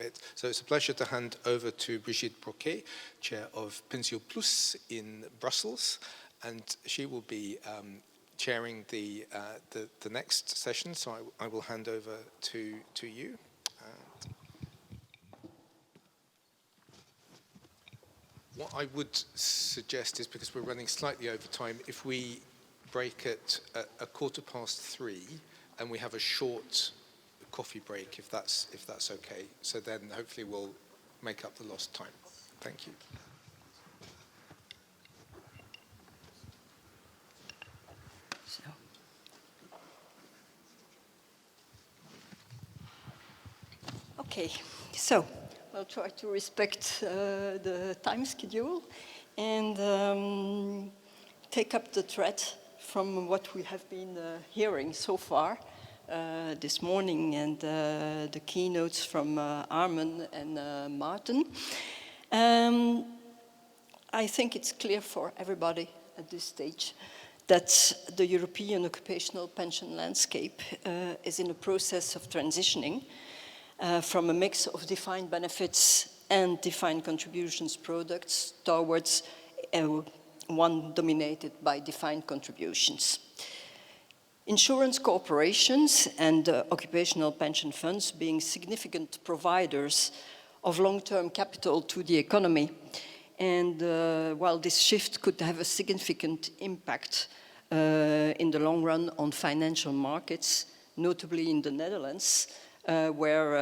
it. So it's a pleasure to hand over to Brigitte Bocqué, Chair of PensioPlus in Brussels, and she will be chairing the next session, so I will hand over to you. What I would suggest is, because we're running slightly over time, if we break at 3:15 and we have a short coffee break, if that's okay. So then hopefully we'll make up the lost time. Thank you. Okay, so I'll try to respect the time schedule and take up the thread from what we have been hearing so far this morning and the keynotes from Harmen and Martin. I think it's clear for everybody at this stage that the European occupational pension landscape is in a process of transitioning from a mix of defined benefits and defined contributions products towards one dominated by defined contributions. Insurance corporations and occupational pension funds being significant providers of long-term capital to the economy. And while this shift could have a significant impact in the long run on financial markets, notably in the Netherlands, where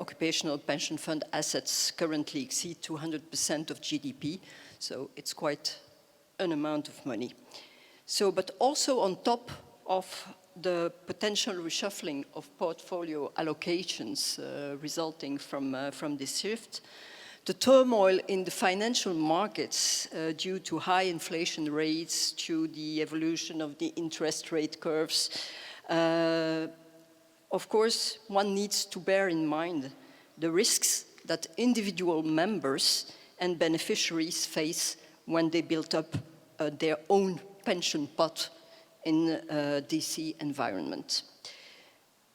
occupational pension fund assets currently exceed 200% of GDP, so it's quite an amount of money. So, but also on top of the potential reshuffling of portfolio allocations resulting from this shift, the turmoil in the financial markets due to high inflation rates, to the evolution of the interest rate curves, of course, one needs to bear in mind the risks that individual members and beneficiaries face when they build up their own pension pot in a DC environment.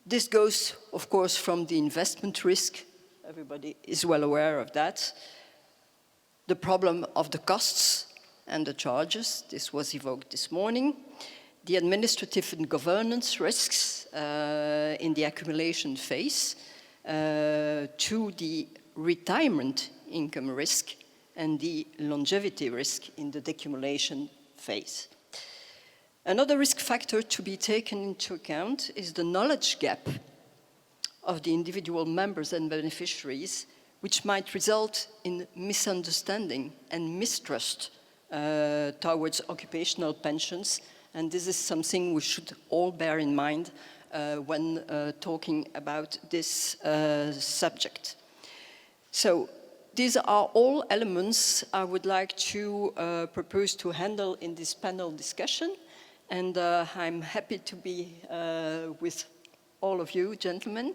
This goes, of course, from the investment risk. Everybody is well aware of that. The problem of the costs and the charges. This was evoked this morning. The administrative and governance risks in the accumulation phase, to the retirement income risk and the longevity risk in the decumulation phase. Another risk factor to be taken into account is the knowledge gap of the individual members and beneficiaries, which might result in misunderstanding and mistrust towards occupational pensions. And this is something we should all bear in mind when talking about this subject. So these are all elements I would like to propose to handle in this panel discussion. And I'm happy to be with all of you, gentlemen.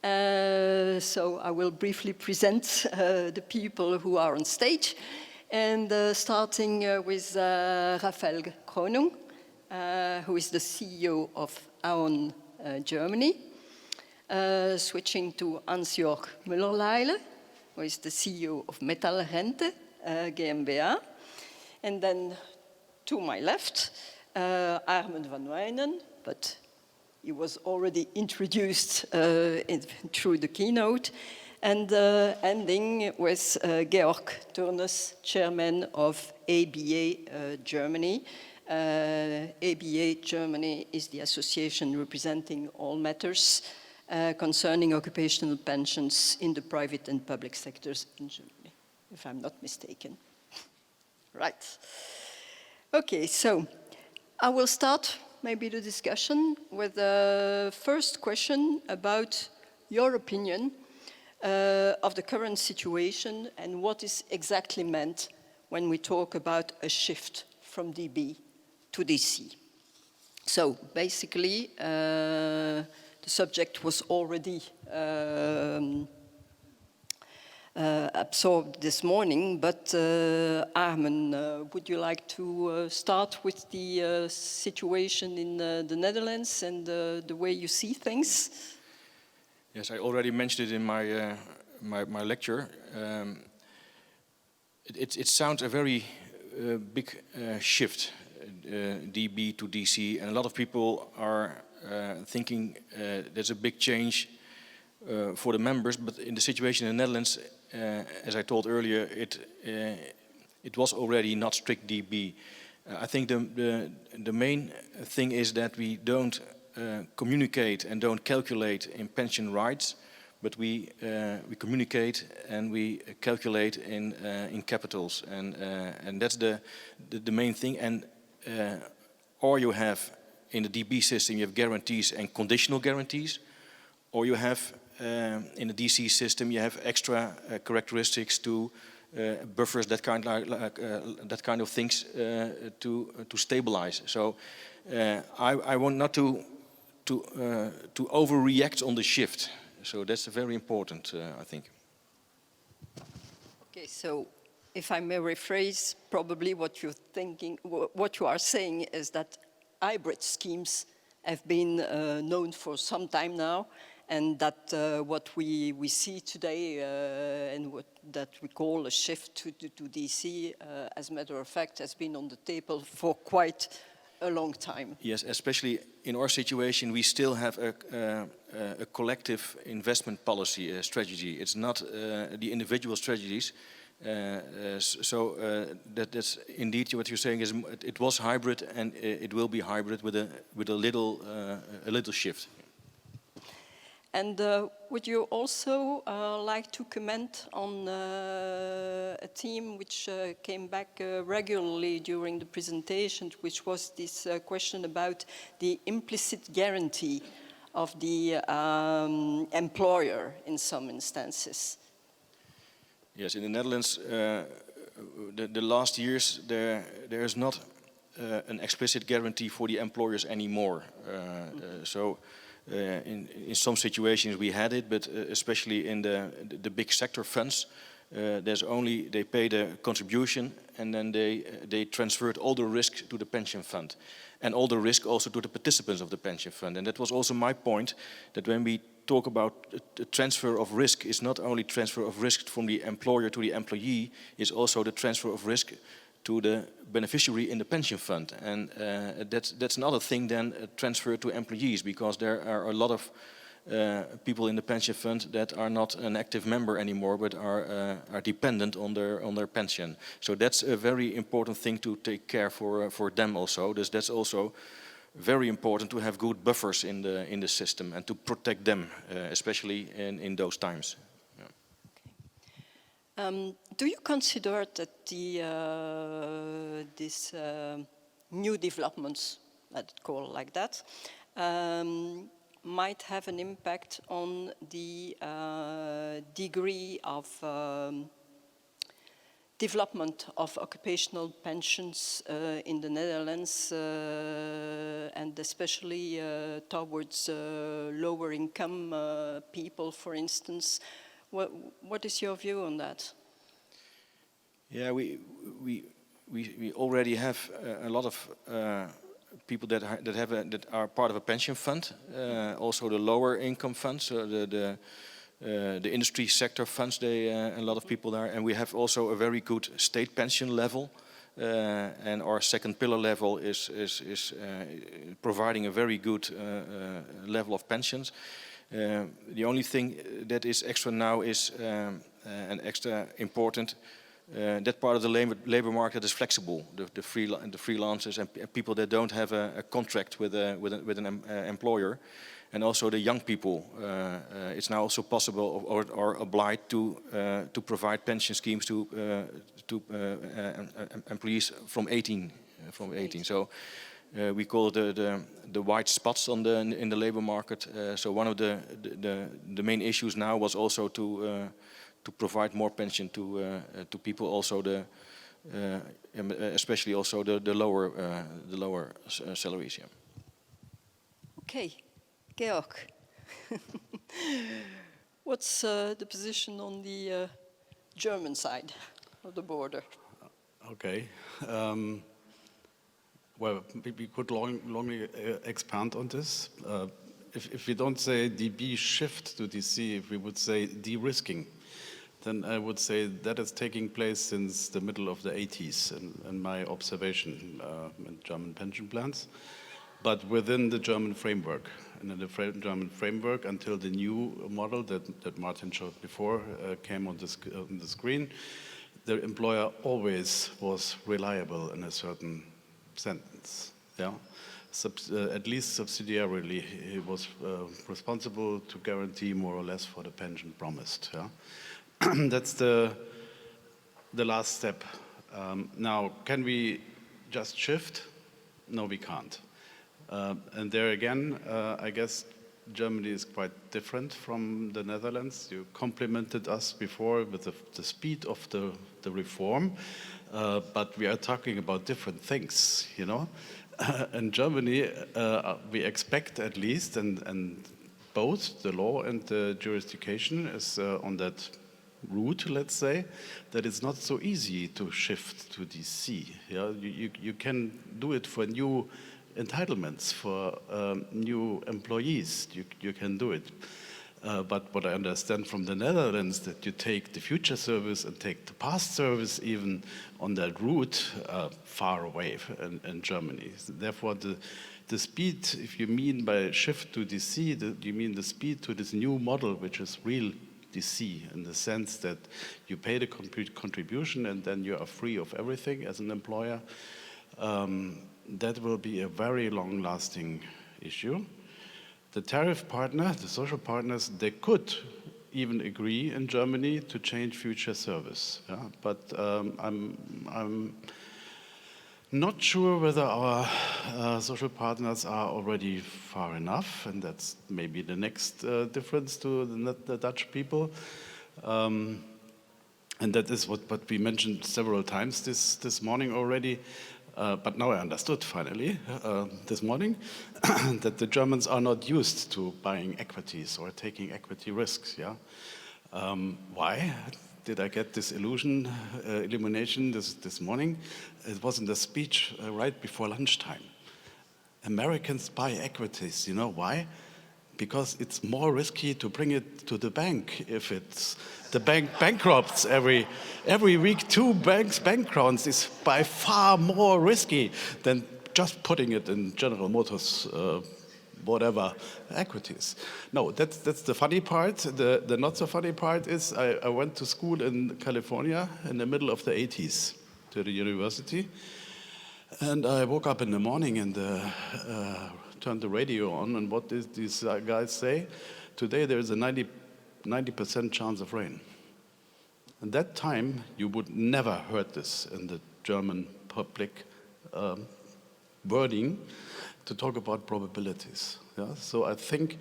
So I will briefly present the people who are on stage. And starting with Rafael Krönung, who is the CEO of Aon Germany, switching to Hansjörg Müllerleile, who is the CEO of MetallRente GmbH, and then to my left, Harmen van Wijnen, but he was already introduced through the keynote, and ending with Georg, Thurnes, chairman of ABA Germany. ABA Germany is the association representing all matters concerning occupational pensions in the private and public sectors in Germany, if I'm not mistaken. Right. Okay, so I will start maybe the discussion with the first question about your opinion of the current situation and what is exactly meant when we talk about a shift from DB to DC. So basically, the subject was already absorbed this morning, but Harmen, would you like to start with the situation in the Netherlands and the way you see things? Yes, I already mentioned it in my my lecture, it sounds a very big shift, DB to DC, and a lot of people are thinking there's a big change for the members, but in the situation in the Netherlands, as I told earlier, it was already not strict DB. I think the main thing is that we don't communicate and don't calculate in pension rights, but we communicate and we calculate in capitals, and that's the main thing. And or you have in the DB system you have guarantees and conditional guarantees, or you have in the DC system you have extra characteristics to buffers, that kind of things to stabilize. So I want not to overreact on the shift. So that's very important, I think. Okay, so if I may rephrase, probably what you're thinking, what you are saying is that hybrid schemes have been known for some time now, and that what we see today and that we call a shift to DC, as a matter of fact, has been on the table for quite a long time. Yes, especially in our situation, we still have a collective investment policy strategy. It's not the individual strategies. That's indeed what you're saying. Is it was hybrid and it will be hybrid with a little shift. And would you also like to comment on a theme which came back regularly during the presentation, which was this question about the implicit guarantee of the employer in some instances? Yes, in the Netherlands, the last years there is not an explicit guarantee for the employers anymore. In some situations we had it, but especially in the big sector funds, they pay the contribution and then they transferred all the risk to the pension fund, and all the risk also to the participants of the pension fund. And that was also my point, that when we talk about the transfer of risk, it's not only transfer of risk from the employer to the employee, it's also the transfer of risk to the beneficiary in the pension fund. And that's another thing than transfer to employees, because there are a lot of people in the pension fund that are not an active member anymore, but are dependent on their pension. So that's a very important thing to take care for them also. That's also very important to have good buffers in the system and to protect them, especially in those times. Do you consider that these new developments, let's call it like that, might have an impact on the degree of development of occupational pensions in the Netherlands, and especially towards lower income people, for instance? What is your view on that? Yeah, we already have a lot of people that are part of a pension fund. Also the lower income funds, the industry sector funds. A lot of people there, and we have also a very good state pension level. And our second pillar level is providing a very good level of pensions. The only thing that is extra now is and extra important. That part of the labor market is flexible. The freelancers and people that don't have a contract with an employer, and also the young people. It's now also possible or obliged to provide pension schemes to employees from 18. So. We call it the white spots in the labor market. So one of the main issues now was also to provide more pension to people, also especially also the lower salaries. Yeah. Okay, Georg. What's the position on the German side of the border? Okay. Well, we could longly expand on this. If we don't say DB shift to DC, if we would say de-risking. then I would say that is taking place since the middle of the 80s, in my observation in German pension plans, but within the German framework. And in the German framework, until the new model that Martin showed before came on the screen, the employer always was reliable in a certain sentence. Yeah, at least subsidiarily, he was responsible to guarantee more or less for the pension promised. Yeah, that's the last step. Now, can we just shift? No, we can't. And there again, I guess Germany is quite different from the Netherlands. You complimented us before with the speed of the reform, but we are talking about different things, you know. In Germany, we expect at least, and both the law and the jurisdiction is on that route, let's say, that it's not so easy to shift to DC. Yeah? You can do it for new entitlements, for new employees, you can do it. But what I understand from the Netherlands, that you take the future service and take the past service even on that route far away in Germany. Therefore, the speed, if you mean by shift to DC, you mean the speed to this new model, which is real DC, in the sense that you pay the contribution and then you are free of everything as an employer. That will be a very long-lasting issue. The tariff partner, the social partners, they could even agree in Germany to change future service. Yeah? But I'm not sure whether our social partners are already far enough, and that's maybe the next difference to the Dutch people. And that is what we mentioned several times this morning already. But now I understood finally this morning that the Germans are not used to buying equities or taking equity risks. Yeah, why did I get this illumination this morning? It was in the speech right before lunchtime. Americans buy equities. You know why? Because it's more risky to bring it to the bank if it's the bank bankrupts every week. 2 banks bankrupt is by far more risky than just putting it in General Motors, whatever equities. No, that's the funny part. The not so funny part is I went to school in California in the middle of the 80s to the university, and I woke up in the morning and turned the radio on, and what did these guys say? Today there is a 90% chance of rain. At that time, you would never heard this in the German public wording to talk about probabilities. Yeah? So I think,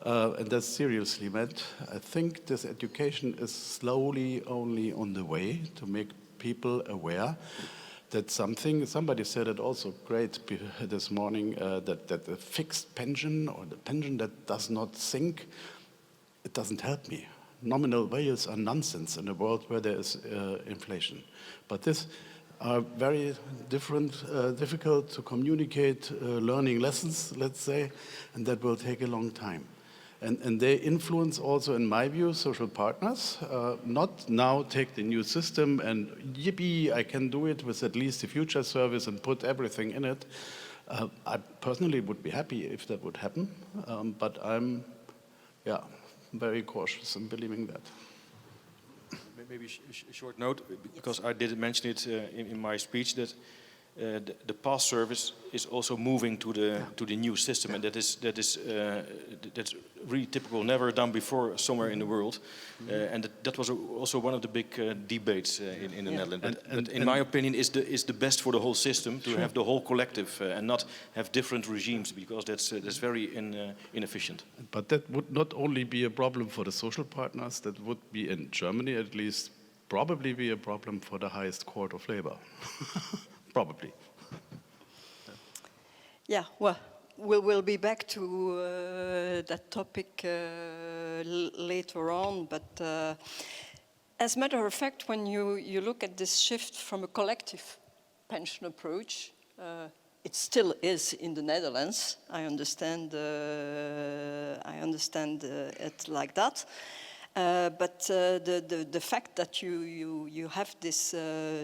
and that's seriously meant, I think this education is slowly only on the way to make people aware that somebody said it also great this morning, that the fixed pension or the pension that does not sink, it doesn't help me. Nominal values are nonsense in a world where there is inflation. But this are very difficult to communicate learning lessons, let's say, and that will take a long time. And they influence also, in my view, social partners. Not now take the new system and yippee, I can do it with at least the future service and put everything in it. I personally would be happy if that would happen, but I'm, very cautious in believing that. Maybe a short note, because I didn't mention it in my speech, that the past service is also moving to the new system, and that's really typical, never done before somewhere in the world, and that was also one of the big debates in the Netherlands. But in my opinion, is the best for the whole system to have the whole collective and not have different regimes, because that's very inefficient. But that would not only be a problem for the social partners, that would be, in Germany at least, probably be a problem for the highest court of labor. Probably. Yeah, well, we'll be back to that topic later on, but as a matter of fact, when you look at this shift from a collective pension approach, it still is in the Netherlands. I understand it like that. But the fact that you have this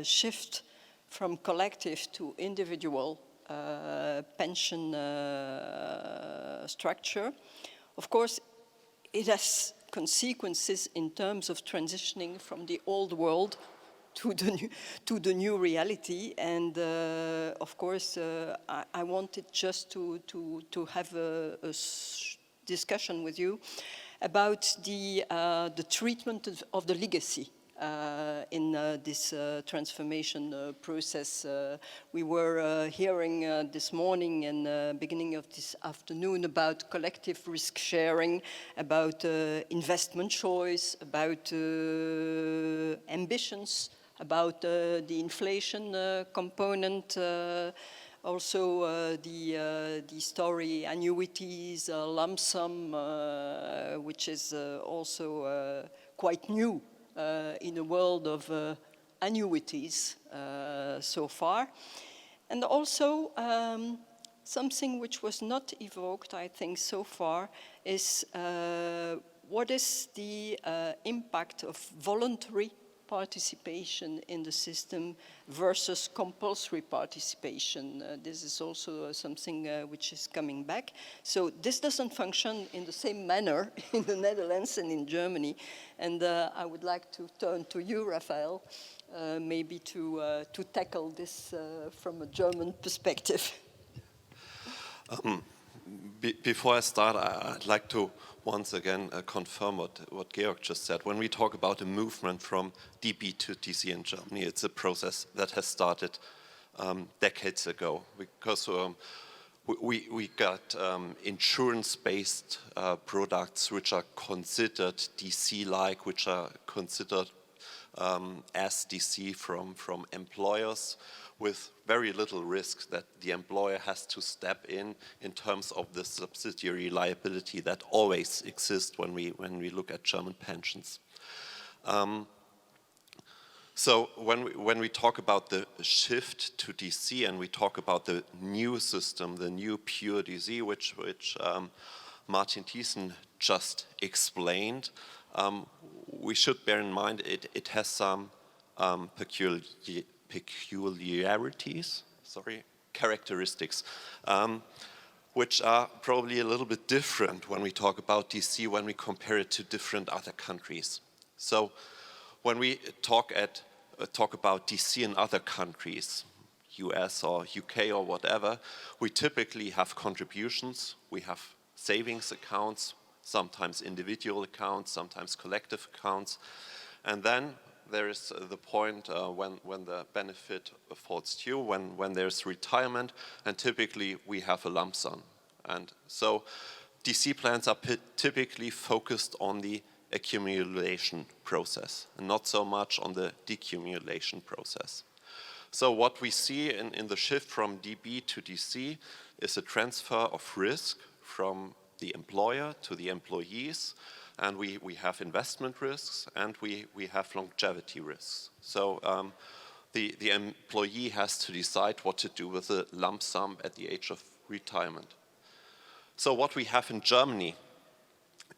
shift from collective to individual pension structure, of course, it has consequences in terms of transitioning from the old world to the new reality. And of course, I wanted just to have a discussion with you about the treatment of the legacy in this transformation process. We were hearing this morning and beginning of this afternoon about collective risk sharing, about investment choice, about ambitions, about the inflation component, also the story annuities, lump sum, which is also quite new in a world of annuities so far. And also something which was not evoked, I think, so far is what is the impact of voluntary participation in the system versus compulsory participation. This is also something which is coming back. So this doesn't function in the same manner in the Netherlands and in Germany. And I would like to turn to you, Rafael, maybe to tackle this from a German perspective. Before I start, I'd like to once again confirm what Georg just said. When we talk about a movement from DB to DC in Germany, it's a process that has started decades ago, because we got insurance-based products which are considered DC-like, which are considered as DC from employers, with very little risk that the employer has to step in terms of the subsidiary liability that always exists when we look at German pensions. So when we talk about the shift to DC and we talk about the new system, the new pure DC, which Martin Thiessen just explained, we should bear in mind it has some characteristics, which are probably a little bit different when we talk about DC, when we compare it to different other countries. So when we talk about DC in other countries, US or UK or whatever, we typically have contributions, we have savings accounts, sometimes individual accounts, sometimes collective accounts, and then there is the point when the benefit falls due, when there's retirement, and typically we have a lump sum. And so DC plans are typically focused on the accumulation process and not so much on the decumulation process. So what we see in the shift from DB to DC is a transfer of risk from the employer to the employees. And we have investment risks and we have longevity risks. So the employee has to decide what to do with the lump sum at the age of retirement. So what we have in Germany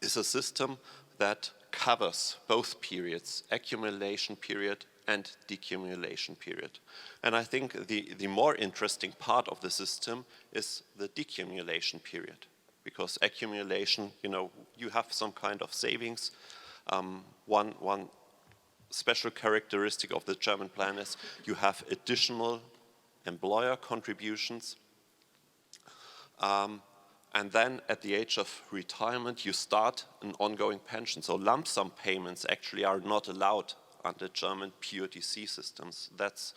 is a system that covers both periods, accumulation period and decumulation period. And I think the more interesting part of the system is the decumulation period. Because accumulation, you have some kind of savings. One special characteristic of the German plan is you have additional employer contributions. And then at the age of retirement, you start an ongoing pension. So lump sum payments actually are not allowed under German pure DC systems. That's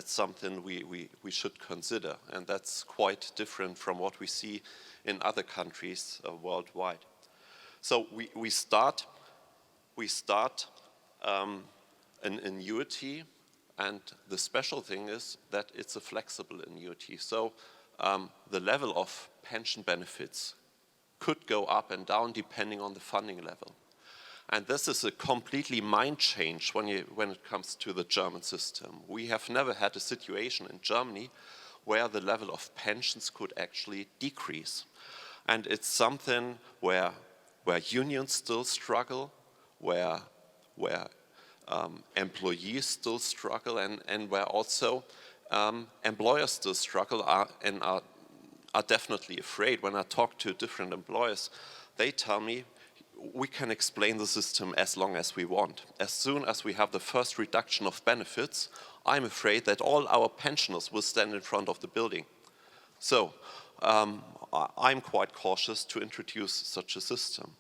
something we should consider. And that's quite different from what we see in other countries worldwide. So we start an annuity, and the special thing is that it's a flexible annuity. So the level of pension benefits could go up and down depending on the funding level. And this is a completely mind change when it comes to the German system. We have never had a situation in Germany where the level of pensions could actually decrease. And it's something where unions still struggle, where employees still struggle and where also employers still struggle and are definitely afraid. When I talk to different employers, they tell me, we can explain the system as long as we want. As soon as we have the first reduction of benefits, I'm afraid that all our pensioners will stand in front of the building. So I'm quite cautious to introduce such a system.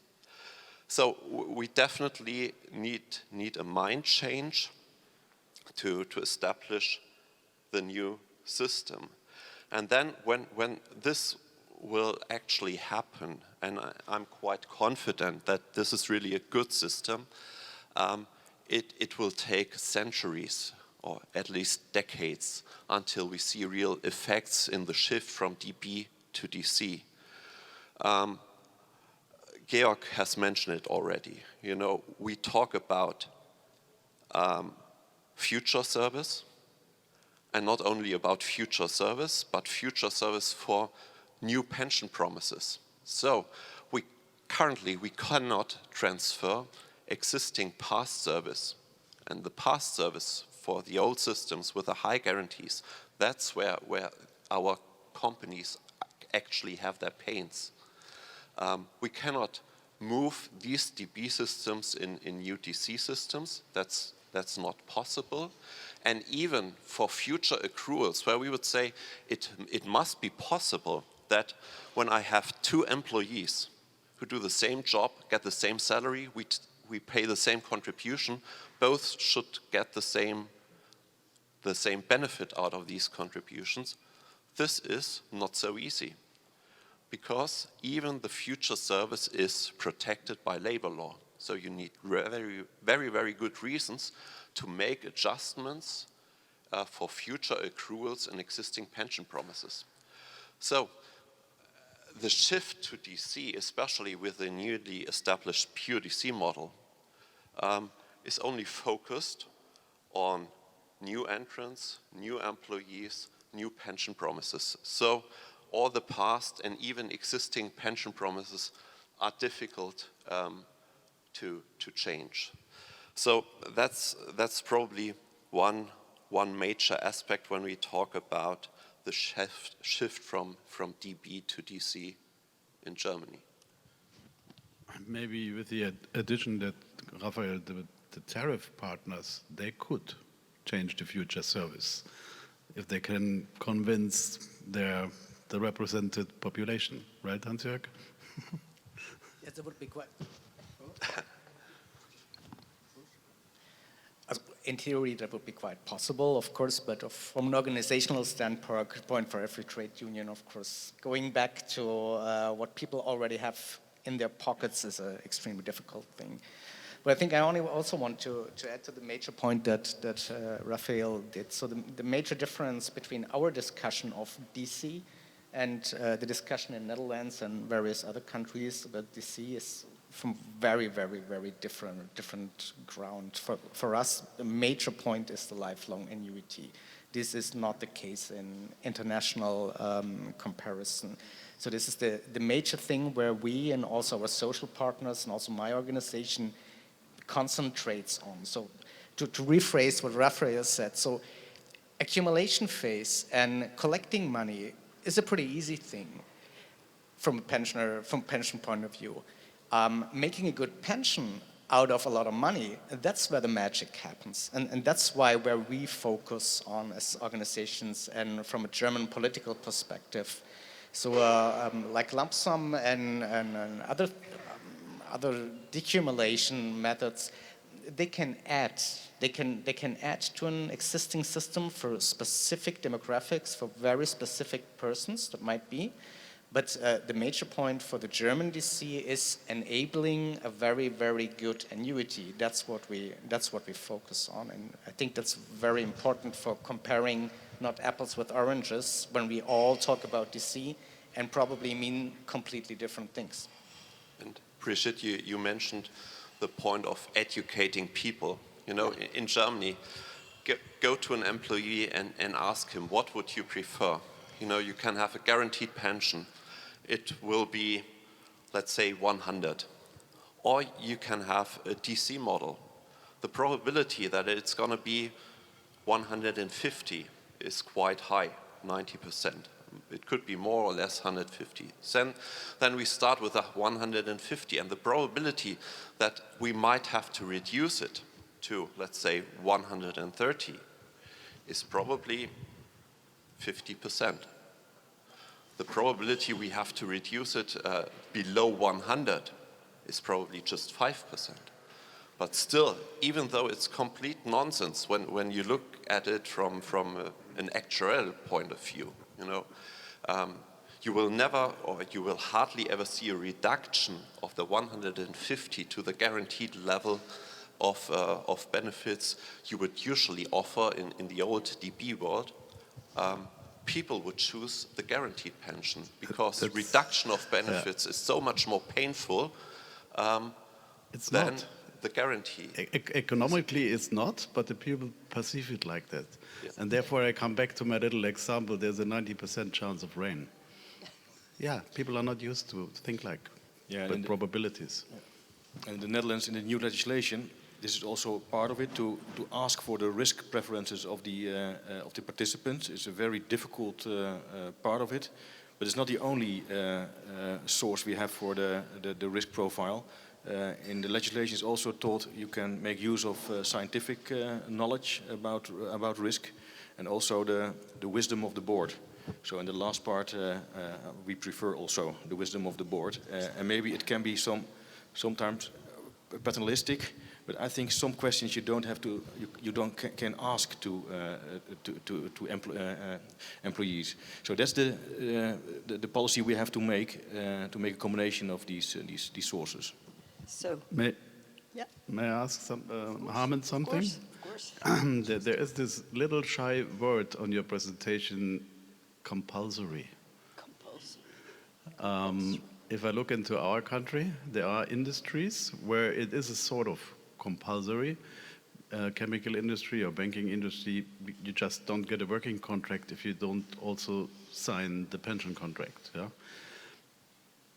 So we definitely need a mind change to establish the new system. And then when this will actually happen, and I'm quite confident that this is really a good system, it will take centuries or at least decades until we see real effects in the shift from DB to DC. Georg has mentioned it already. You know, we talk about future service, and not only about future service, but future service for new pension promises. So currently we cannot transfer existing past service, and the past service for the old systems with the high guarantees, that's where our companies actually have their pains. We cannot move these DB systems in new DC systems. That's not possible. And even for future accruals, where we would say it must be possible that when I have two employees who do the same job, get the same salary, we pay the same contribution, both should get the same benefit out of these contributions. This is not so easy, because even the future service is protected by labor law. So you need very, very, very good reasons to make adjustments for future accruals and existing pension promises. So the shift to DC, especially with the newly established pure DC model, is only focused on new entrants, new employees, new pension promises. So all the past and even existing pension promises are difficult to change. So that's probably one major aspect when we talk about the shift from DB to DC in Germany. Maybe with the addition that, Rafael, the tariff partners, they could change the future service if they can convince the represented population, right, Hansjörg? Yes, that would be quite. In theory, that would be quite possible, of course, but from an organizational standpoint for every trade union, of course, going back to what people already have in their pockets is an extremely difficult thing. But I think I also want to add to the major point that Rafael did. So the major difference between our discussion of DC and the discussion in Netherlands and various other countries about DC is from very, very, very different ground. For us, the major point is the lifelong annuity. This is not the case in international comparison. So this is the major thing where we and also our social partners and also my organization concentrates on. So to rephrase what Rafael said, so accumulation phase and collecting money is a pretty easy thing from a pension point of view. Making a good pension out of a lot of money, that's where the magic happens. And that's where we focus on as organizations and from a German political perspective. So like lump sum and other decumulation methods, they can add to an existing system for specific demographics, for very specific persons that might be. But the major point for the German DC is enabling a very, very good annuity. That's what we focus on, and I think that's very important for comparing not apples with oranges when we all talk about DC and probably mean completely different things. And Brigitte, you mentioned the point of educating people. You know, in Germany, go to an employee and ask him, what would you prefer? You know, you can have a guaranteed pension. It will be, let's say, 100. Or you can have a DC model. The probability that it's going to be 150 is quite high, 90%. It could be more or less 150. Then we start with a 150, and the probability that we might have to reduce it to, let's say, 130 is probably 50%. The probability we have to reduce it below 100 is probably just 5%. But still, even though it's complete nonsense when you look at it from an actuarial point of view, you know, you will never, or you will hardly ever see a reduction of the 150 to the guaranteed level of benefits you would usually offer in the old DB world. People would choose the guaranteed pension because the reduction of benefits is so much more painful than the guarantee. Economically, it's not, but the people perceive it like that. Yes. And therefore, I come back to my little example. There's a 90% chance of rain. Yeah, people are not used to think like but probabilities. And in the Netherlands, in the new legislation, this is also part of it to ask for the risk preferences of the participants. It's a very difficult part of it, but it's not the only source we have for the risk profile. In the legislation, it's also taught you can make use of scientific knowledge about risk, and also the wisdom of the board. So in the last part, we prefer also the wisdom of the board, and maybe it can be sometimes paternalistic. But I think some questions you don't have to, can ask to employees. So that's the policy we have to make a combination of these sources. So, may I ask Harmen something? Of course. There is this little shy word on your presentation, compulsory. If I look into our country, there are industries where it is a sort of compulsory. Chemical industry or banking industry, you just don't get a working contract if you don't also sign the pension contract. Yeah?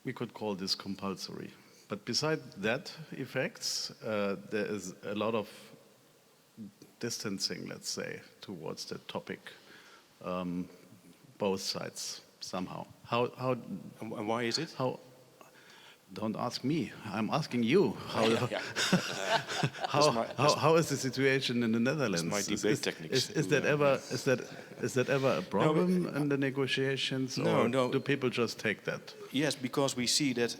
We could call this compulsory. But beside that effects, there is a lot of distancing, let's say, towards the topic, both sides somehow. And why is it? Don't ask me. I'm asking you. How is the situation in the Netherlands? That's my debate techniques. Is that ever a problem in the negotiations? No. Do people just take that? Yes, because we see that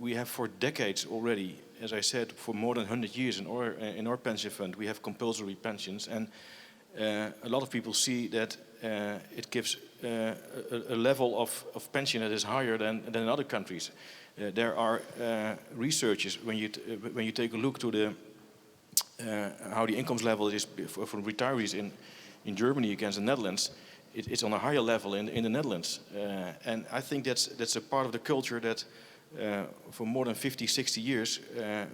we have for decades already, as I said, for more than 100 years in our pension fund, we have compulsory pensions, and a lot of people see that it gives a level of pension that is higher than in other countries. There are researches when you take a look to how the income level is for retirees in Germany against the Netherlands. It's on a higher level in the Netherlands, and I think that's a part of the culture that for more than 50, 60 years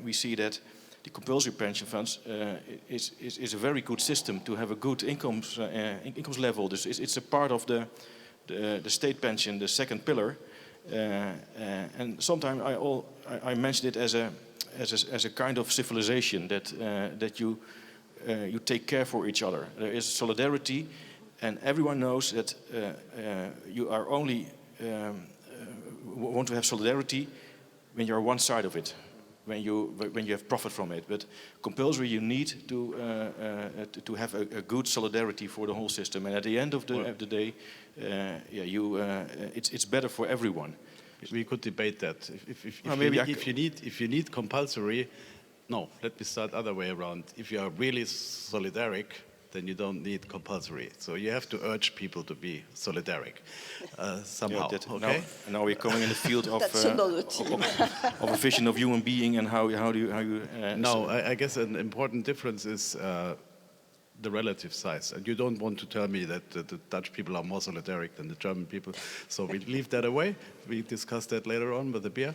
we see that the compulsory pension funds is a very good system to have a good incomes level. It's a part of the state pension, the second pillar. And sometimes I mentioned it as a kind of civilization that you take care for each other. There is solidarity, and everyone knows that you are only want to have solidarity when you're one side of it, when you have profit from it. But compulsory, you need to have a good solidarity for the whole system. And at the end of the day, it's better for everyone. We could debate that. If you need compulsory, no. Let me start other way around. If you are really solidaric, then you don't need compulsory. So you have to urge people to be solidaric somehow. Okay. Now we're coming in the field of a vision of human being and how do you. No, I guess an important difference is the relative size. And you don't want to tell me that the Dutch people are more solidaric than the German people. So we leave that away. We discuss that later on with the beer.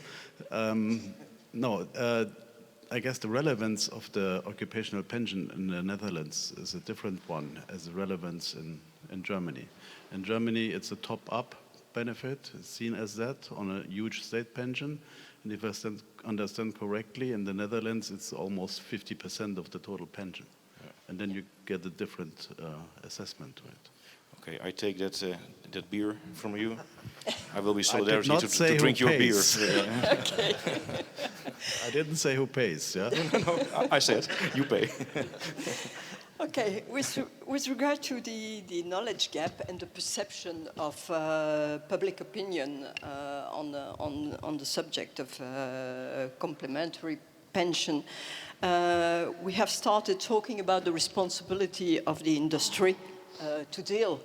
I guess the relevance of the occupational pension in the Netherlands is a different one as the relevance in Germany. In Germany, it's a top-up benefit. It's seen as that on a huge state pension. And if I understand correctly, in the Netherlands, it's almost 50% of the total pension. And then you get a different assessment to it. Okay, I take that beer from you. I will be I did solidarity not to say drink who your beer. pays. I didn't say who pays, yeah? No, I said, you pay. Okay, with regard to the knowledge gap and the perception of public opinion on the subject of complementary pension, we have started talking about the responsibility of the industry to deal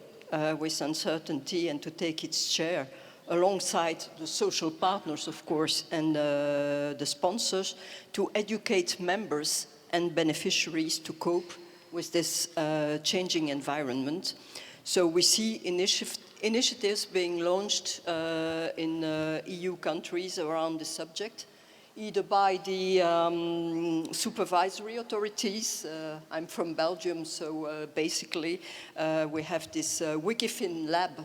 with uncertainty and to take its share alongside the social partners, of course, and the sponsors to educate members and beneficiaries to cope with this changing environment. So we see initiatives being launched in EU countries around the subject, either by the supervisory authorities. I'm from Belgium, so basically we have this Wikifin Lab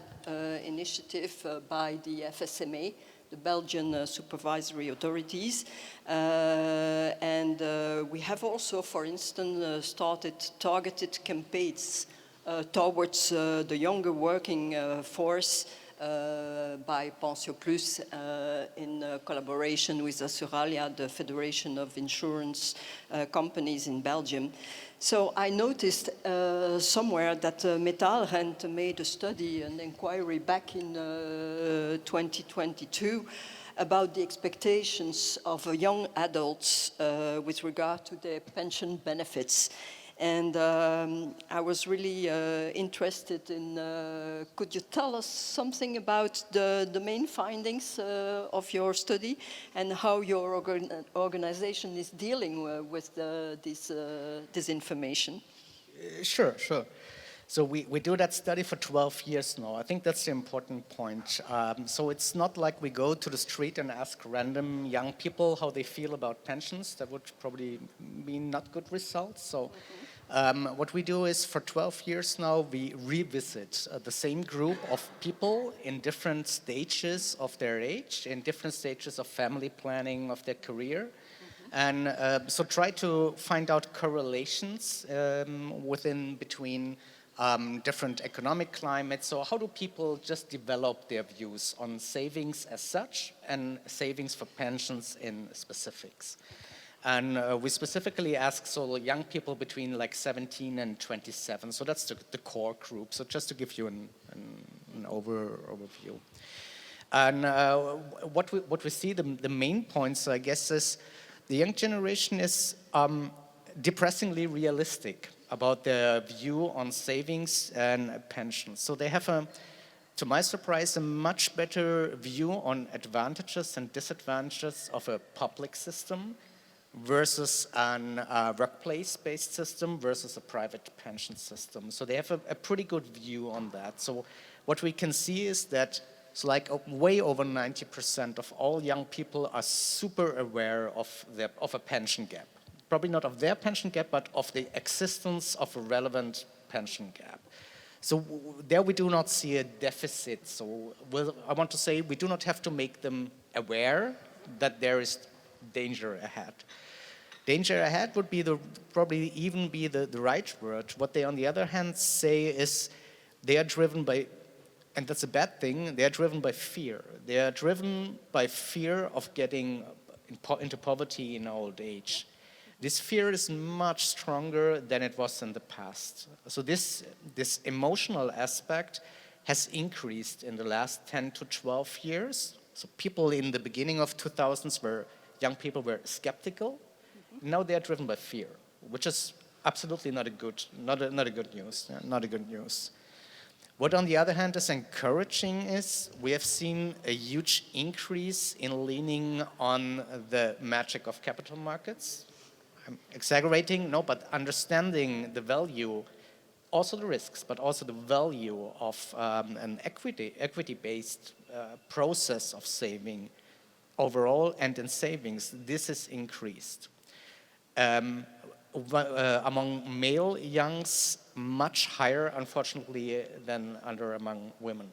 initiative by the FSMA, the Belgian supervisory authorities. And we have also, for instance, started targeted campaigns towards the younger working force by PensioPlus in collaboration with Assuralia, the Federation of Insurance Companies in Belgium. So I noticed somewhere that MetallRente made a study, an inquiry back in 2022 about the expectations of young adults with regard to their pension benefits. And I was really interested in, could you tell us something about the main findings of your study and how your organization is dealing with this information? Sure. So we do that study for 12 years now. I think that's the important point. So it's not like we go to the street and ask random young people how they feel about pensions. That would probably mean not good results. So what we do is for 12 years now, we revisit the same group of people in different stages of their age, in different stages of family planning, of their career. And so try to find out correlations between different economic climates. So how do people just develop their views on savings as such and savings for pensions in specifics? And we specifically ask young people between like 17 and 27. So that's the core group. So just to give you an overview. And what we see, the main points, I guess, is the young generation is depressingly realistic about their view on savings and pensions. So they have, to my surprise, a much better view on advantages and disadvantages of a public system versus a workplace-based system versus a private pension system. So they have a pretty good view on that. So what we can see is that it's like way over 90% of all young people are super aware of a pension gap. Probably not of their pension gap, but of the existence of a relevant pension gap. So there we do not see a deficit. So I want to say we do not have to make them aware that there is danger ahead. Danger ahead would be probably even be the right word. What they on the other hand say is they are driven by, and that's a bad thing, they are driven by fear. They are driven by fear of getting into poverty in old age. This fear is much stronger than it was in the past. So this emotional aspect has increased in the last 10 to 12 years. So people in the beginning of 2000s young people were skeptical. Now they are driven by fear, which is absolutely not a good news. What on the other hand is encouraging is we have seen a huge increase in leaning on the magic of capital markets. I'm exaggerating, no, but understanding the value, also the risks, but also the value of an equity-based process of saving overall and in savings, this is increased. Among male youngs, much higher, unfortunately, than among women.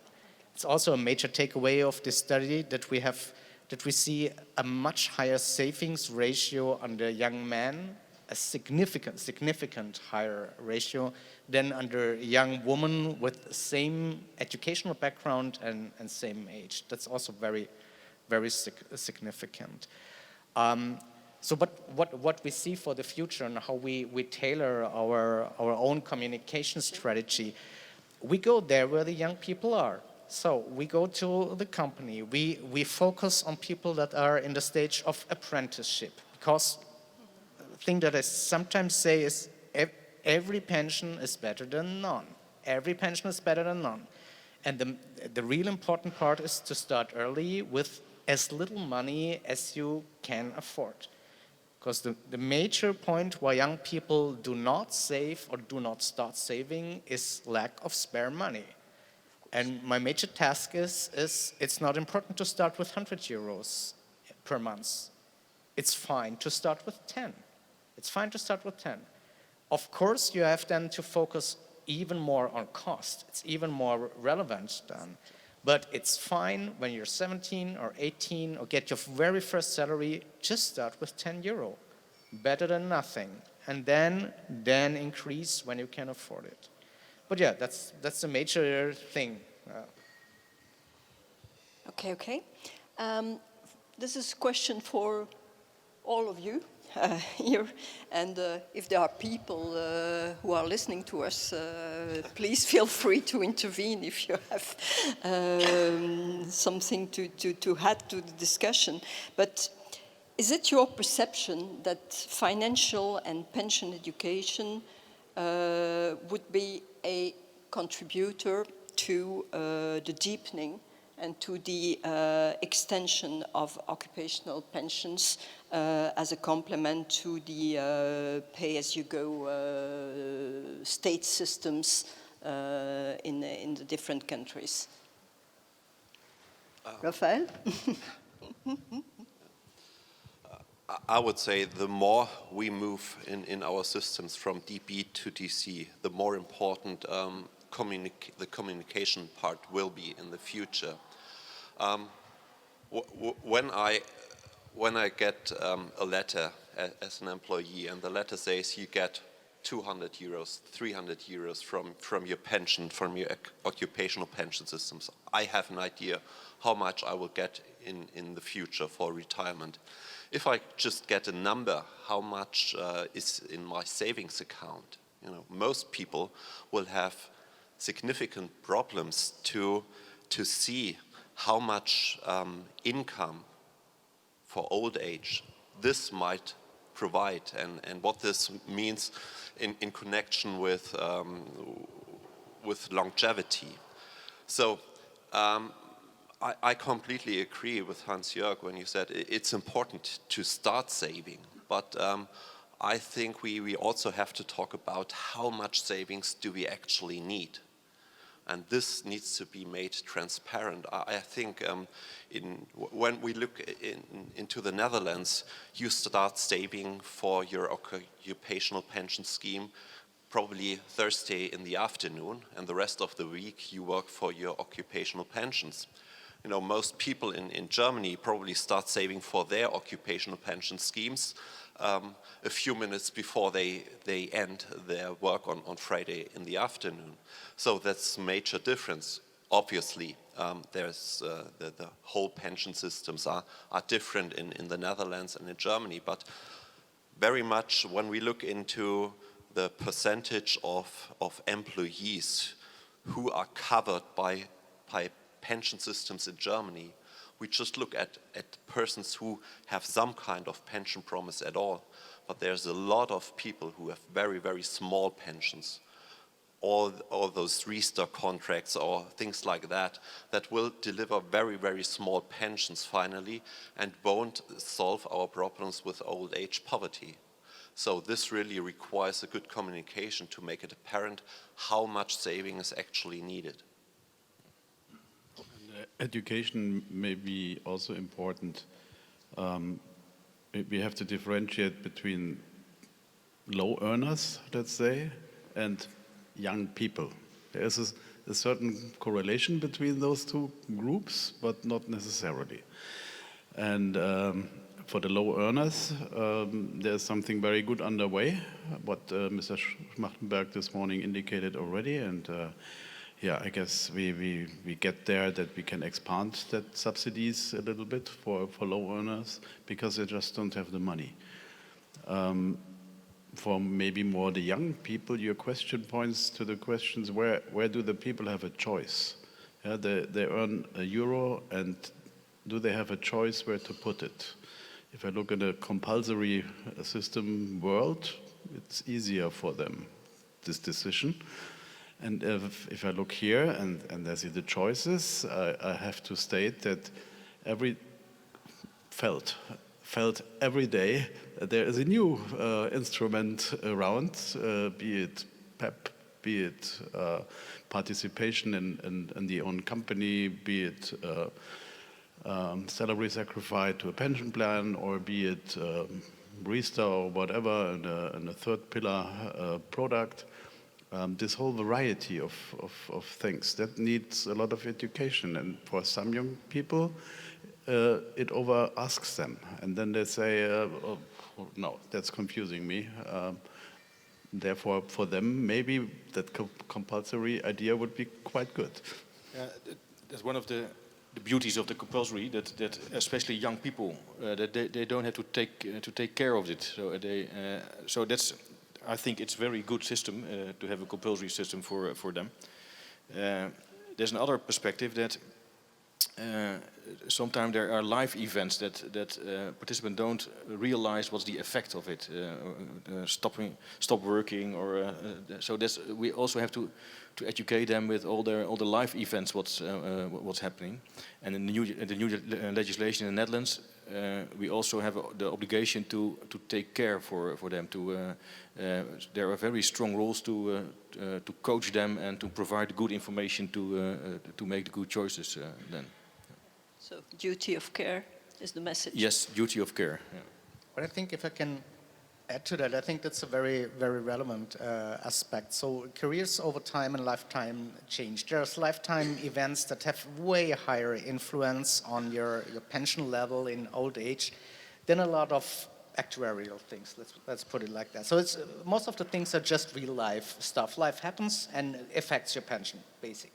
It's also a major takeaway of this study that we have that we see a much higher savings ratio under young men, a significant higher ratio than under young women with the same educational background and same age. That's also very, very significant. So what we see for the future and how we tailor our own communication strategy, we go there where the young people are. So we go to the company, we focus on people that are in the stage of apprenticeship, because the thing that I sometimes say is every pension is better than none. Every pension is better than none. And the real important part is to start early with as little money as you can afford. Because the major point why young people do not save or do not start saving is lack of spare money. And my major task is it's not important to start with 100 euros per month. It's fine to start with 10. It's fine to start with 10. Of course, you have then to focus even more on cost. It's even more relevant then. But it's fine when you're 17 or 18 or get your very first salary, just start with 10 euro. Better than nothing. And then increase when you can afford it. But yeah, that's a major thing. Okay. This is a question for all of you here. And if there are people who are listening to us, please feel free to intervene if you have something to add to the discussion. But is it your perception that financial and pension education would be a contributor to the deepening and to the extension of occupational pensions as a complement to the pay-as-you-go state systems in the different countries? Rafael? I would say the more we move in our systems from DB to DC, the more important the communication part will be in the future. When I get a letter as an employee and the letter says you get 200 euros, 300 euros from your pension, from your occupational pension systems, I have an idea how much I will get in the future for retirement. If I just get a number, how much is in my savings account, most people will have significant problems to see how much income for old age this might provide and what this means in connection with longevity. So I completely agree with Hansjörg when you said it's important to start saving, but I think we also have to talk about how much savings do we actually need. And this needs to be made transparent. I think when we look into the Netherlands, you start saving for your occupational pension scheme probably Thursday in the afternoon, and the rest of the week you work for your occupational pensions. Most people in Germany probably start saving for their occupational pension schemes a few minutes before they end their work on Friday in the afternoon. So that's a major difference. Obviously, there's the whole pension systems are different in the Netherlands and in Germany, but very much when we look into the percentage of employees who are covered by pension systems in Germany, we just look at persons who have some kind of pension promise at all. But there's a lot of people who have very, very small pensions. All those restock contracts or things like that will deliver very, very small pensions finally and won't solve our problems with old age poverty. So this really requires a good communication to make it apparent how much saving is actually needed. Education may be also important. We have to differentiate between low earners, let's say, and young people. There is a certain correlation between those two groups, but not necessarily. And for the low earners, there's something very good underway, what Mr. Schmachtenberg this morning indicated already. And yeah, I guess we get there that we can expand that subsidies a little bit for low earners because they just don't have the money. For maybe more the young people, your question points to the questions, where do the people have a choice? Yeah, they earn €1 and do they have a choice where to put it? If I look at a compulsory system world, it's easier for them, this decision. And if I look here and I see the choices, I have to state that felt every day there is a new instrument around, be it PEP, be it participation in the own company, be it salary sacrifice to a pension plan, or be it Riester or whatever, and a third pillar product. This whole variety of things, that needs a lot of education. And for some young people, it over asks them. And then they say, oh, no, that's confusing me. Therefore, for them, maybe that compulsory idea would be quite good. That's one of the beauties of the compulsory, that especially young people, that they don't have to take care of it. So that's, I think it's a very good system to have a compulsory system for them. There's another perspective that sometimes there are live events that participants don't realize what's the effect of it. Stop working, or so that's, we also have to educate them with all the live events, what's happening. And in the new legislation in the Netherlands, we also have the obligation to take care for them. There are very strong rules to coach them and to provide good information to make the good choices then. So duty of care is the message. Yes, duty of care. Yeah. But I think if I can add to that, I think that's a very, very relevant aspect. So careers over time and lifetime change. There's lifetime events that have way higher influence on your pension level in old age than a lot of actuarial things. Let's put it like that. So it's most of the things are just real life stuff. Life happens and affects your pension, basic.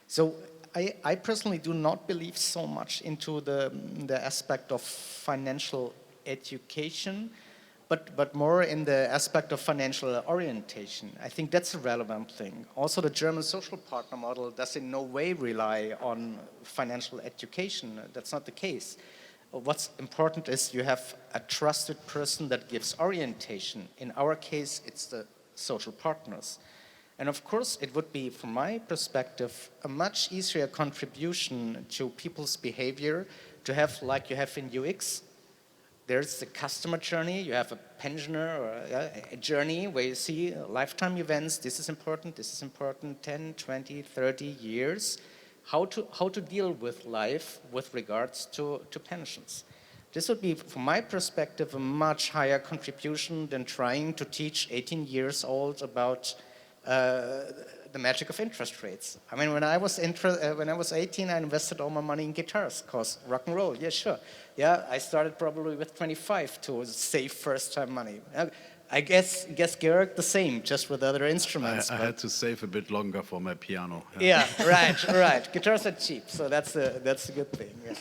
So I personally do not believe so much into the aspect of financial education, but more in the aspect of financial orientation. I think that's a relevant thing. Also, the German social partner model does in no way rely on financial education. That's not the case. What's important is you have a trusted person that gives orientation. In our case, it's the social partners. And of course, it would be, from my perspective, a much easier contribution to people's behavior to have, like you have in UX, there's the customer journey. You have a pensioner or a journey where you see lifetime events. This is important, 10, 20, 30 years. How to deal with life with regards to pensions. This would be, from my perspective, a much higher contribution than trying to teach 18 years old about the magic of interest rates. I mean, when I was 18, I invested all my money in guitars, cause rock and roll. Yeah, sure. Yeah, I started probably with 25 to save first-time money. I guess Georg the same, just with other instruments. I had to save a bit longer for my piano. Yeah, right. Guitars are cheap, so that's a good thing. Yeah.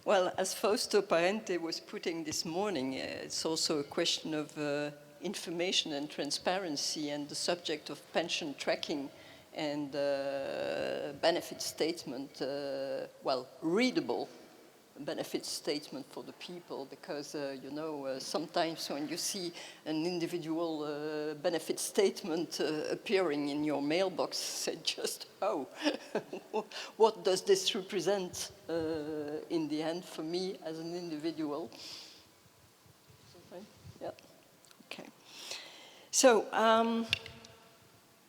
Well, as Fausto Parente was putting this morning, it's also a question of information and transparency, and the subject of pension tracking and benefit statement, readable benefit statement for the people, because sometimes when you see an individual benefit statement appearing in your mailbox, say just, oh, what does this represent in the end for me as an individual? Yeah. Okay. So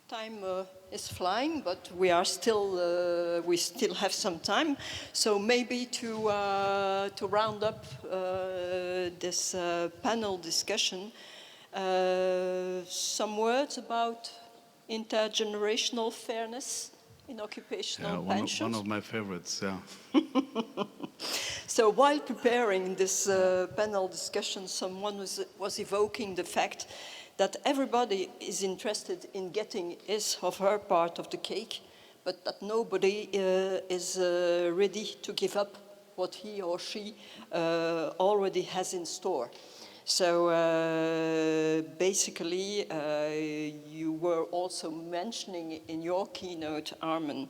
time is flying, but we still have some time. So maybe to round up this panel discussion, some words about intergenerational fairness in occupational pensions. One of my favorites. Yeah. So while preparing this panel discussion, someone was evoking the fact that everybody is interested in getting his or her part of the cake, but that nobody is ready to give up what he or she already has in store. So basically, you were also mentioning in your keynote, Armen,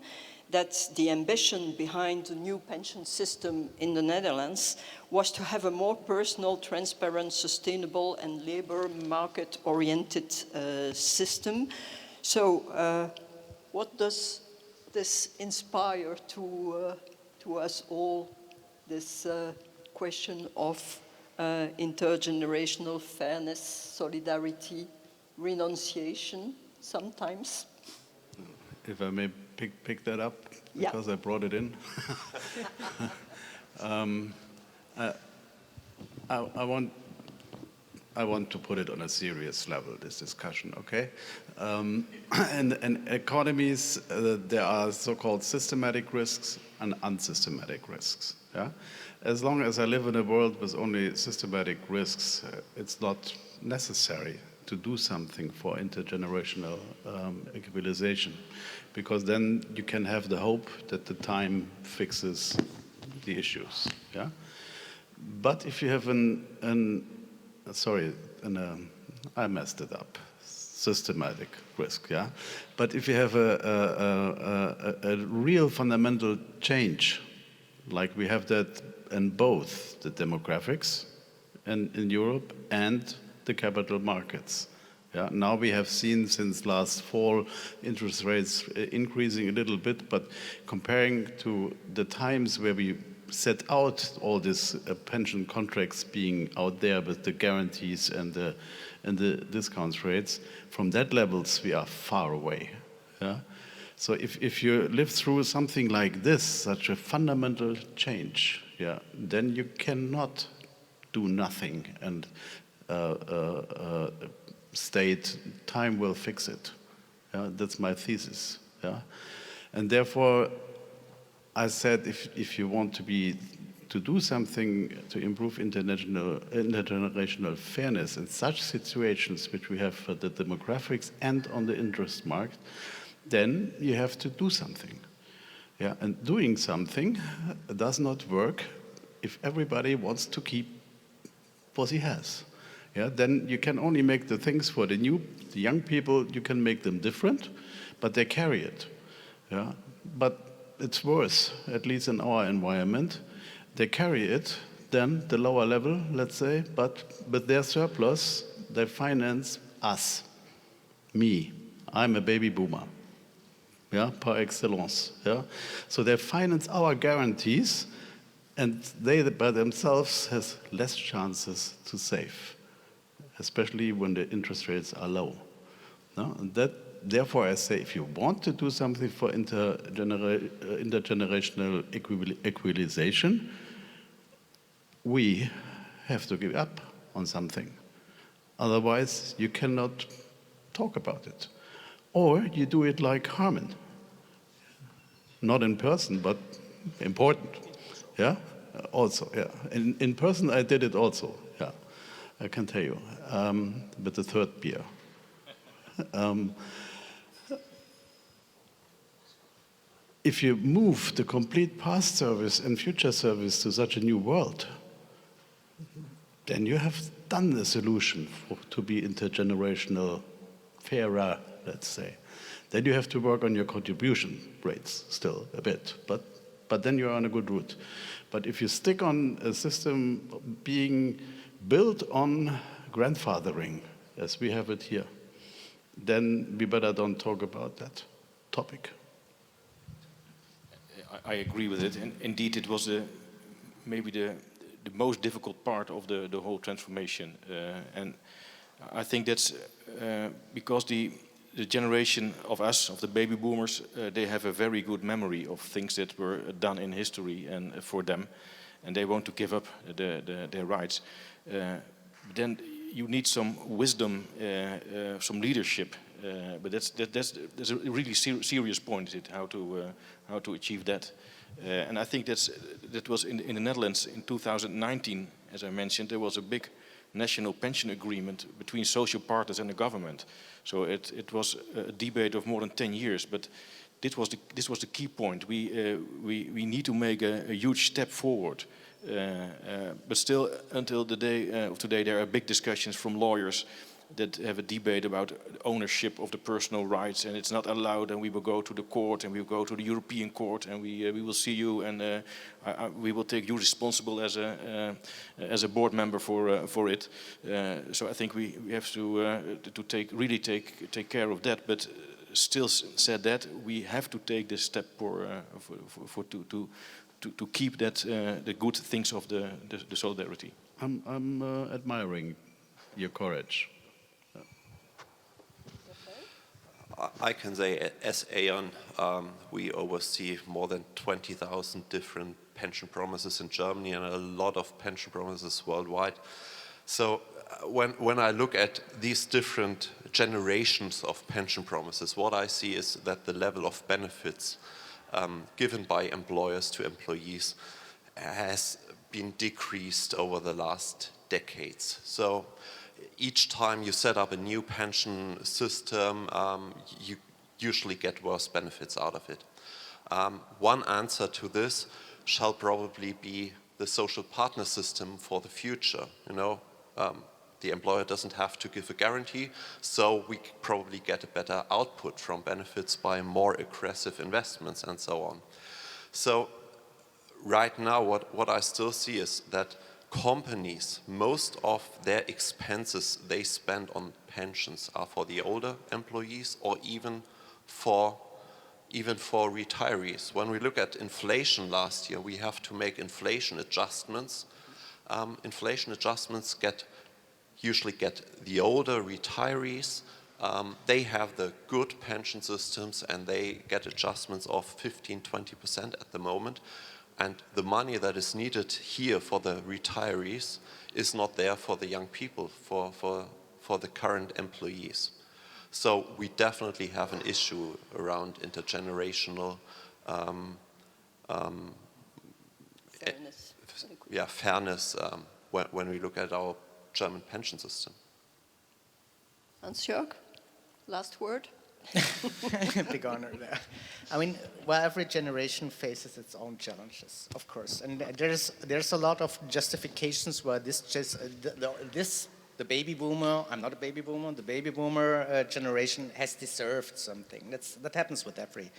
that the ambition behind the new pension system in the Netherlands was to have a more personal, transparent, sustainable, and labor market-oriented system. So what does this inspire to us all, this question of intergenerational fairness, solidarity, renunciation sometimes? If I may pick that up, because I brought it in. I want to put it on a serious level, this discussion, okay? In economies, there are so-called systematic risks and unsystematic risks. Yeah? As long as I live in a world with only systematic risks, it's not necessary to do something for intergenerational equalization, because then you can have the hope that the time fixes the issues. Yeah? But if you have I messed it up. Systematic risk, yeah. But if you have a real fundamental change, like we have that in both the demographics and in Europe and the capital markets. Yeah, now we have seen since last fall interest rates increasing a little bit, but comparing to the times where we set out all these pension contracts being out there with the guarantees and the discount rates, from that levels we are far away. Yeah? So if you live through something like this, such a fundamental change, yeah, then you cannot do nothing and state time will fix it. Yeah? That's my thesis. Yeah? And therefore, I said if you want to do something to improve intergenerational fairness in such situations which we have for the demographics and on the interest market, then you have to do something. Yeah, and doing something does not work if everybody wants to keep what he has. Yeah, then you can only make the things for the young people, you can make them different, but they carry it. Yeah, but it's worse, at least in our environment. They carry it, then the lower level, let's say, but with their surplus, they finance us, me. I'm a baby boomer, yeah, par excellence. Yeah? So they finance our guarantees, and they by themselves has less chances to save, especially when the interest rates are low. No? And therefore, I say, if you want to do something for intergenerational equalization, we have to give up on something. Otherwise, you cannot talk about it. Or you do it like Harmen. Not in person, but important. Yeah? Also, yeah. In person, I did it also. Yeah, I can tell you. With the third beer. If you move the complete past service and future service to such a new world, then you have done the solution to be intergenerational, fairer, let's say. Then you have to work on your contribution rates still a bit, but then you're on a good route. But if you stick on a system being built on grandfathering, as we have it here, then we better don't talk about that topic. I agree with it. And indeed, it was maybe the most difficult part of the whole transformation. And I think that's because the generation of us, of the baby boomers, they have a very good memory of things that were done in history and for them, and they want to give up their rights. Then you need some wisdom, some leadership. But that's a really serious point, is it, how to achieve that. And I think that was in the Netherlands in 2019, as I mentioned, there was a big national pension agreement between social partners and the government. So it was a debate of more than 10 years, but this was the key point. We need to make a huge step forward. But still, until the day of today, there are big discussions from lawyers that have a debate about ownership of the personal rights, and it's not allowed, and we will go to the court, and we will go to the European Court, and we will see you, and we will take you responsible as a board member for it. So I think we have to take care of that. But still said that, we have to take this step to keep that the good things of the solidarity. I'm admiring your courage. I can say, as Aon, we oversee more than 20,000 different pension promises in Germany and a lot of pension promises worldwide. So when I look at these different generations of pension promises, what I see is that the level of benefits given by employers to employees has been decreased over the last decades. So each time you set up a new pension system, you usually get worse benefits out of it. One answer to this shall probably be the social partner system for the future. You know, the employer doesn't have to give a guarantee, so we probably get a better output from benefits by more aggressive investments and so on. So right now, what I still see is that companies, most of their expenses they spend on pensions are for the older employees or even for retirees. When we look at inflation last year, we have to make inflation adjustments. Inflation adjustments usually get the older retirees. They have the good pension systems and they get adjustments of 15–20% at the moment. And the money that is needed here for the retirees is not there for the young people, for the current employees. So we definitely have an issue around intergenerational fairness when we look at our German pension system. Hansjörg, last word. Big honor there. I mean, well, every generation faces its own challenges, of course, and there's a lot of justifications why the baby boomer. I'm not a baby boomer. The baby boomer generation has deserved something. That happens with every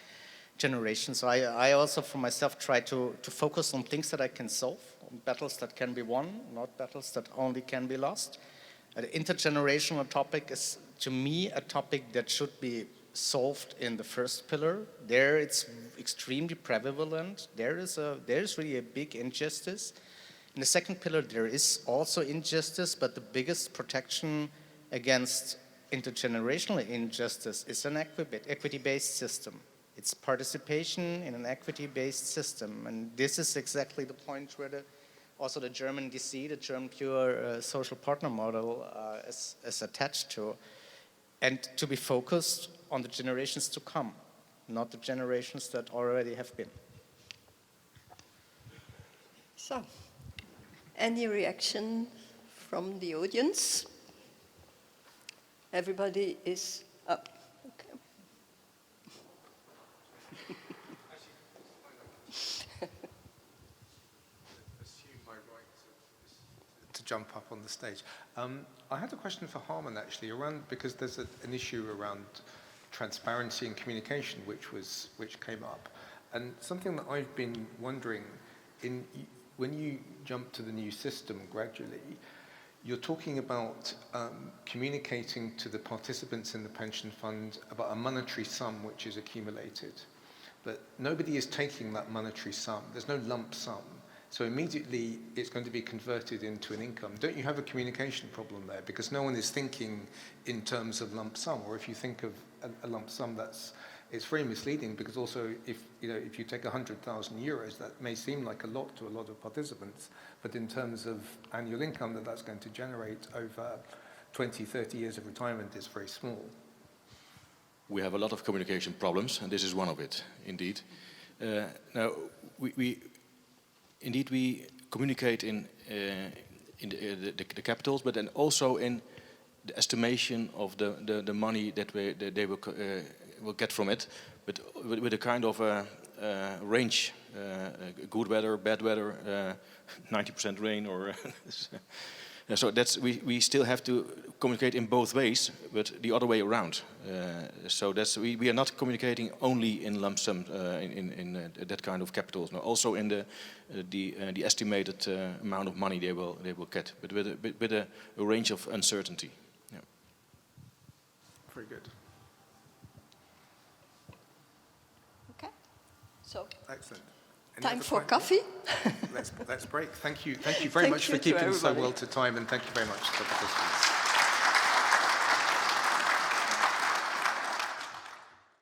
generation. So I also, for myself, try to focus on things that I can solve, on battles that can be won, not battles that only can be lost. The intergenerational topic is, to me, a topic that should be solved in the first pillar. There it's extremely prevalent. There is really a big injustice. In the second pillar, there is also injustice, but the biggest protection against intergenerational injustice is an equity-based system. It's participation in an equity-based system. And this is exactly the point where also the German DC, the German pure social partner model is attached to. And to be focused on the generations to come, not the generations that already have been. So, any reaction from the audience? Everybody is up. Okay. Assume my right to jump up on the stage. I had a question for Harmen actually because there's an issue around transparency and communication which came up, and something that I've been wondering when you jump to the new system gradually, you're talking about communicating to the participants in the pension fund about a monetary sum which is accumulated, but nobody is taking that monetary sum. There's no lump sum. So immediately it's going to be converted into an income. Don't you have a communication problem there? Because no one is thinking in terms of lump sum, or if you think of a lump sum, it's very misleading, because also if you take 100,000 euros, that may seem like a lot to a lot of participants, but in terms of annual income that's going to generate over 20, 30 years of retirement is very small. We have a lot of communication problems, and this is one of it, indeed. Now, we indeed communicate in the capitals, but then also in the estimation of the money that they will get from it, but with a kind of a range, good weather, bad weather, 90% rain, or so that's we still have to communicate in both ways, but the other way around. So that's we are not communicating only in lump sum in that kind of capitals, no, also in the estimated amount of money they will get, but with a range of uncertainty. Yeah. Very good. Okay. So Excellent. Any time other for point? coffee. Let's break. Thank you very Thank much you for to keeping so everybody. well to time, and thank you very much to the participants.